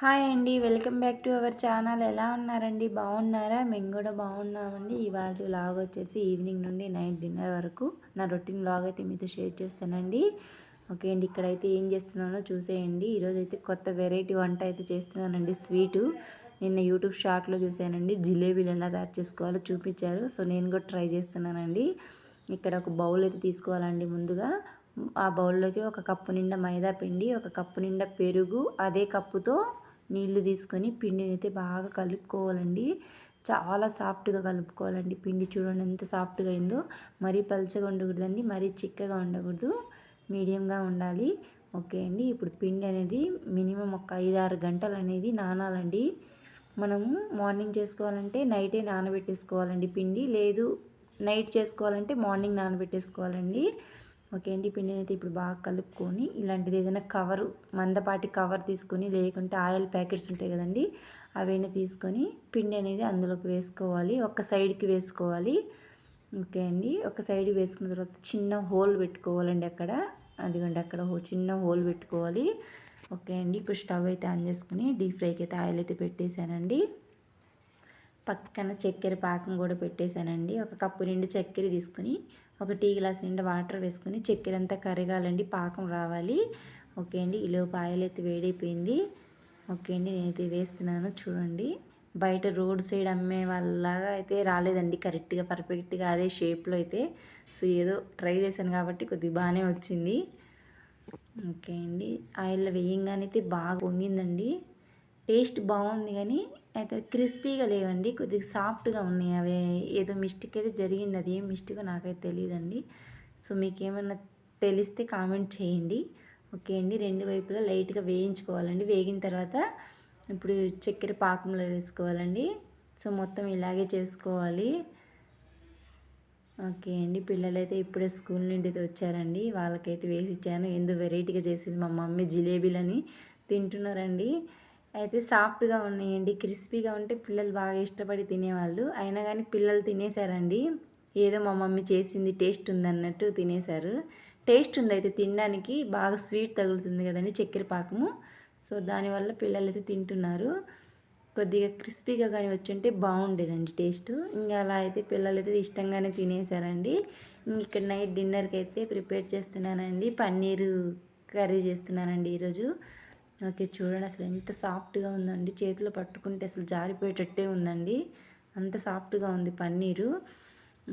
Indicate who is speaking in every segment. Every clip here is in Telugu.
Speaker 1: హాయ్ అండి. Welcome back to our channel. ఎలా ఉన్నారండి? బాగున్నారా? మేము కూడా బాగున్నామండి. ఇవాళ వ్లాగ్ వచ్చేసి ఈవినింగ్ నుండి నైట్ డిన్నర్ వరకు నా రొటీన్ వ్లాగ్ అయితే మీతో షేర్ చేస్తానండి. ఓకే అండి. ఇక్కడైతే ఏం చేస్తున్నానో చూసేయండి. ఈరోజు అయితే కొత్త వెరైటీ వంట అయితే చేస్తున్నానండి. స్వీటు నిన్న యూట్యూబ్ షార్ట్లో చూశానండి. జిలేబీలు ఎలా తయారు చేసుకోవాలో చూపించారు. సో నేను కూడా ట్రై చేస్తున్నానండి. ఇక్కడ ఒక బౌల్ అయితే తీసుకోవాలండి. ముందుగా ఆ బౌల్లోకి ఒక కప్పు నిండా మైదా పిండి, ఒక కప్పు నిండా పెరుగు, అదే కప్పుతో నీళ్లు తీసుకొని పిండిని అయితే బాగా కలుపుకోవాలండి. చాలా సాఫ్ట్గా కలుపుకోవాలండి. పిండి చూడండి ఎంత సాఫ్ట్గా అయిందో. మరీ పలుచగా ఉండకూడదండి, మరీ చిక్కగా ఉండకూడదు, మీడియంగా ఉండాలి. ఓకే అండి. ఇప్పుడు పిండి అనేది మినిమం ఒక 5-6 గంటలు అనేది నానాలండి. మనము మార్నింగ్ చేసుకోవాలంటే నైటే నానబెట్టేసుకోవాలండి పిండి, లేదు నైట్ చేసుకోవాలంటే మార్నింగ్ నానబెట్టేసుకోవాలండి. ఓకే అండి. పిండిని అయితే ఇప్పుడు బాగా కలుపుకొని ఇలాంటిది ఏదైనా కవరు, మందపాటి కవర్ తీసుకొని, లేకుంటే ఆయిల్ ప్యాకెట్స్ ఉంటాయి కదండి, అవైనా తీసుకొని పిండి అనేది అందులోకి వేసుకోవాలి. ఒక సైడ్కి వేసుకోవాలి. ఓకే అండి. ఒక సైడ్కి వేసుకున్న తర్వాత చిన్న హోల్ పెట్టుకోవాలండి. అదిగోండి అక్కడ చిన్న హోల్ పెట్టుకోవాలి. ఓకే అండి. ఇప్పుడు స్టవ్ అయితే ఆన్ చేసుకుని డీప్ ఫ్రైకి అయితే ఆయిల్ అయితే పెట్టేశానండి. పక్కన చక్కెర పాకం కూడా పెట్టేశానండి. ఒక కప్పు నిండా చక్కెర తీసుకుని ఒక టీ గ్లాస్ నిండా వాటర్ వేసుకొని చక్కెర అంతా కరగాలండి, పాకం రావాలి. ఓకే అండి. ఈలోపు ఆయిల్ అయితే వేడైపోయింది. ఓకే అండి. నేనైతే వేస్తున్నాను చూడండి. బయట రోడ్ సైడ్ అమ్మే వాళ్ళలాగా అయితే రాలేదండి, కరెక్ట్గా పర్ఫెక్ట్గా అదే షేప్లో అయితే. సో ఏదో ట్రై చేశాను కాబట్టి కొద్దిగా బాగానే వచ్చింది. ఓకే అండి. ఆయిల్లో వేయంగానే అయితే బాగా పొంగిందండి. టేస్ట్ బాగుంది కానీ అయితే క్రిస్పీగా లేవండి, కొద్దిగా సాఫ్ట్గా ఉన్నాయి. అవి ఏదో మిస్టేక్ అయితే జరిగింది. అది ఏం మిస్టేక్ నాకైతే తెలియదండి. సో మీకు ఏమన్నా తెలిస్తే కామెంట్ చేయండి. ఓకే అండి. రెండు వైపులా లైట్గా వేయించుకోవాలండి. వేగిన తర్వాత ఇప్పుడు చక్కెర పాకంలో వేసుకోవాలండి. సో మొత్తం ఇలాగే చేసుకోవాలి. ఓకే అండి. పిల్లలైతే ఇప్పుడే స్కూల్ నుండి వచ్చారండి. వాళ్ళకైతే వేసి ఇచ్చాను. ఏందో వెరైటీగా చేసింది మా మమ్మీ జిలేబీలని తింటున్నారండి. అయితే సాఫ్ట్గా ఉన్నాయండి, క్రిస్పీగా ఉంటే పిల్లలు బాగా ఇష్టపడి తినేవాళ్ళు. అయినా కానీ పిల్లలు తినేశారండి. ఏదో మా మమ్మీ చేసింది టేస్ట్ ఉందన్నట్టు తినేశారు. టేస్ట్ ఉంది అయితే తినడానికి, బాగా స్వీట్ తగులుతుంది కదండి చక్కెర పాకము. సో దానివల్ల పిల్లలు అయితే తింటున్నారు. కొద్దిగా క్రిస్పీగా కానీ వచ్చుంటే బాగుండేదండి టేస్ట్. ఇంకా అలా అయితే పిల్లలైతే ఇష్టంగానే తినేశారండి. ఇక్కడ నైట్ డిన్నర్కి అయితే ప్రిపేర్ చేస్తున్నానండి. పన్నీరు కర్రీ చేస్తున్నానండి ఈరోజు. ఓకే చూడండి అసలు ఎంత సాఫ్ట్గా ఉందండి. చేతిలో పట్టుకుంటే అసలు జారిపోయేటట్టే ఉందండి, అంత సాఫ్ట్గా ఉంది పన్నీరు.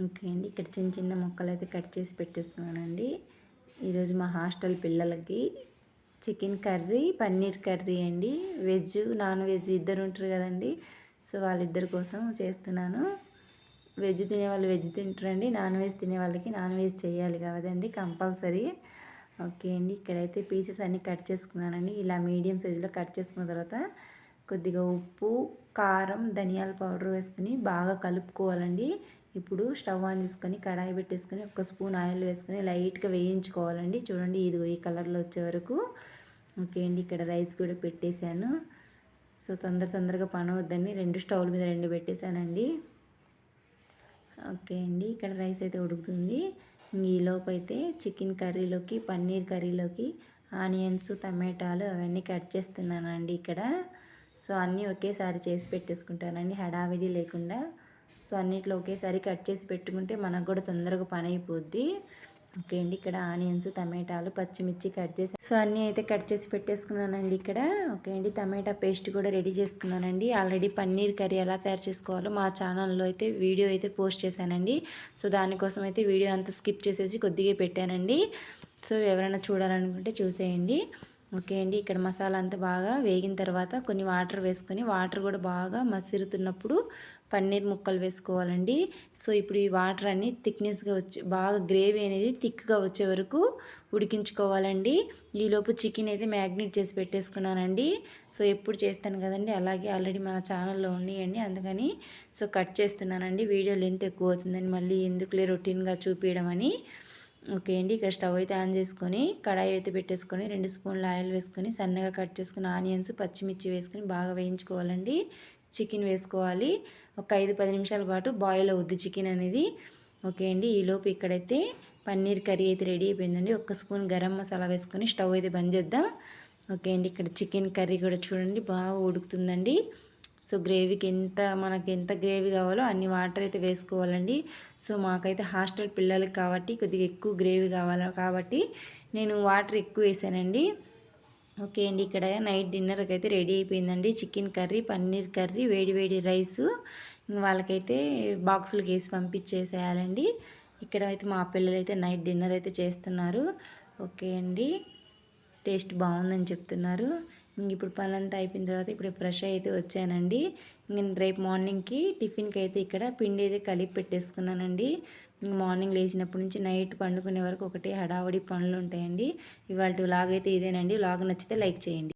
Speaker 1: ఓకే అండి. ఇక్కడ చిన్న చిన్న ముక్కలు అయితే కట్ చేసి పెట్టేస్తున్నానండి. ఈరోజు మా హాస్టల్ పిల్లలకి చికెన్ కర్రీ, పన్నీర్ కర్రీ అండి. వెజ్ నాన్ వెజ్ ఇద్దరు ఉంటారు కదండి, సో వాళ్ళిద్దరి కోసం చేస్తున్నాను. వెజ్ తినేవాళ్ళు వెజ్ తింటారండి, నాన్ వెజ్ తినే వాళ్ళకి నాన్ వెజ్ చేయాలి కదండి కంపల్సరీ. ఓకే అండి. ఇక్కడైతే పీసెస్ అన్నీ కట్ చేసుకున్నానండి. ఇలా మీడియం సైజులో కట్ చేసుకున్న తర్వాత కొద్దిగా ఉప్పు, కారం, ధనియాల పౌడర్ వేసుకుని బాగా కలుపుకోవాలండి. ఇప్పుడు స్టవ్ ఆన్ చేసుకొని కడాయి పెట్టేసుకొని ఒక స్పూన్ ఆయిల్ వేసుకొని లైట్గా వేయించుకోవాలండి. చూడండి ఇదిగో ఈ కలర్లో వచ్చే వరకు. ఓకే అండి. ఇక్కడ రైస్ కూడా పెట్టేశాను. సో తొందరగా పని అవుద్దని రెండు స్టవ్ల మీద రెండు పెట్టేశానండి. ఓకే అండి. ఇక్కడ రైస్ అయితే ఉడుకుతుంది. ఈలోపు అయితే చికెన్ కర్రీలోకి, పన్నీర్ కర్రీలోకి ఆనియన్స్, టమాటాలు అవన్నీ కట్ చేస్తున్నానండి ఇక్కడ. సో అన్నీ ఒకేసారి చేసి పెట్టేసుకుంటానండి హడావిడి లేకుండా. సో అన్నిట్లో ఒకేసారి కట్ చేసి పెట్టుకుంటే మనకు కూడా తొందరగా పని అయిపోద్ది. ఓకే అండి. ఇక్కడ ఆనియన్స్, టమాటాలు, పచ్చిమిర్చి కట్ చేసి సో అన్నీ అయితే కట్ చేసి పెట్టేసుకున్నానండి ఇక్కడ. ఓకే అండి. టమాటా పేస్ట్ కూడా రెడీ చేసుకున్నానండి. ఆల్రెడీ పన్నీర్ కర్రీ ఎలా తయారు చేసుకోవాలో మా ఛానల్లో అయితే వీడియో అయితే పోస్ట్ చేశానండి. సో దానికోసం అయితే వీడియో అంతా స్కిప్ చేసేసి కొద్దిగా పెట్టానండి. సో ఎవరైనా చూడాలనుకుంటే చూసేయండి. ఓకే అండి. ఇక్కడ మసాలా అంతా బాగా వేగిన తర్వాత కొన్ని వాటర్ వేసుకొని, వాటర్ కూడా బాగా మసిరుతున్నప్పుడు పన్నీర్ ముక్కలు వేసుకోవాలండి. సో ఇప్పుడు ఈ వాటర్ అన్నీ థిక్నెస్గా వచ్చి బాగా గ్రేవీ అనేది థిక్గా వచ్చే వరకు ఉడికించుకోవాలండి. ఈలోపు చికెన్ అయితే మ్యాగ్నేట్ చేసి పెట్టేసుకున్నానండి. సో ఎప్పుడు చేస్తాను కదండి, అలాగే ఆల్రెడీ మన ఛానల్లో ఉన్నాయండి, అందుకని సో కట్ చేస్తున్నానండి. వీడియో లెంత్ ఎక్కువ అవుతుందని మళ్ళీ ఎందుకులే రొటీన్గా చూపించడం అని. ఓకే అండి. ఇక్కడ స్టవ్ అయితే ఆన్ చేసుకొని కడాయి అయితే పెట్టేసుకొని 2 స్పూన్ల ఆయిల్ వేసుకొని సన్నగా కట్ చేసుకున్న ఆనియన్స్, పచ్చిమిర్చి వేసుకొని బాగా వేయించుకోవాలండి. చికెన్ వేసుకోవాలి. ఒక 5-10 నిమిషాల పాటు బాయిల్ అవుద్ది చికెన్ అనేది. ఓకే అండి. ఈలోపు ఇక్కడైతే పన్నీర్ కర్రీ అయితే రెడీ అయిపోయిందండి. 1 స్పూన్ గరం మసాలా వేసుకొని స్టవ్ అయితే బంద్ చేద్దాం. ఓకే అండి, ఇక్కడ చికెన్ కర్రీ కూడా చూడండి బాగా ఉడుకుతుందండి. సో గ్రేవీకి మనకి ఎంత గ్రేవీ కావాలో అన్ని వాటర్ అయితే వేసుకోవాలండి. సో మాకైతే హాస్టల్ పిల్లలకి కాబట్టి కొద్దిగా ఎక్కువ గ్రేవీ కావాలి కాబట్టి నేను వాటర్ ఎక్కువ వేసానండి. ఓకే అండి, ఇక్కడ నైట్ డిన్నర్కి అయితే రెడీ అయిపోయిందండి. చికెన్ కర్రీ, పన్నీర్ కర్రీ, వేడి వేడి రైసు వాళ్ళకైతే బాక్సులకి వేసి పంపించేసేయాలండి. ఇక్కడ అయితే మా పిల్లలు అయితే నైట్ డిన్నర్ అయితే చేస్తున్నారు. ఓకే అండి, టేస్ట్ బాగుందని చెప్తున్నారు. ఇంక ఇప్పుడు పనంతా అయిపోయిన తర్వాత ఇప్పుడు ఫ్రెష్ అయితే వచ్చానండి. ఇంక రేపు మార్నింగ్కి టిఫిన్కి అయితే ఇక్కడ పిండి అయితే కలిపి పెట్టేసుకున్నానండి. ఇంక మార్నింగ్ లేచినప్పటి నుంచి నైట్ పండుకునే వరకు ఒకటే హడావుడి పనులు ఉంటాయండి. ఇవాళ వ్లాగ్ అయితే ఇదేనండి. వ్లాగ్ నచ్చితే లైక్ చేయండి.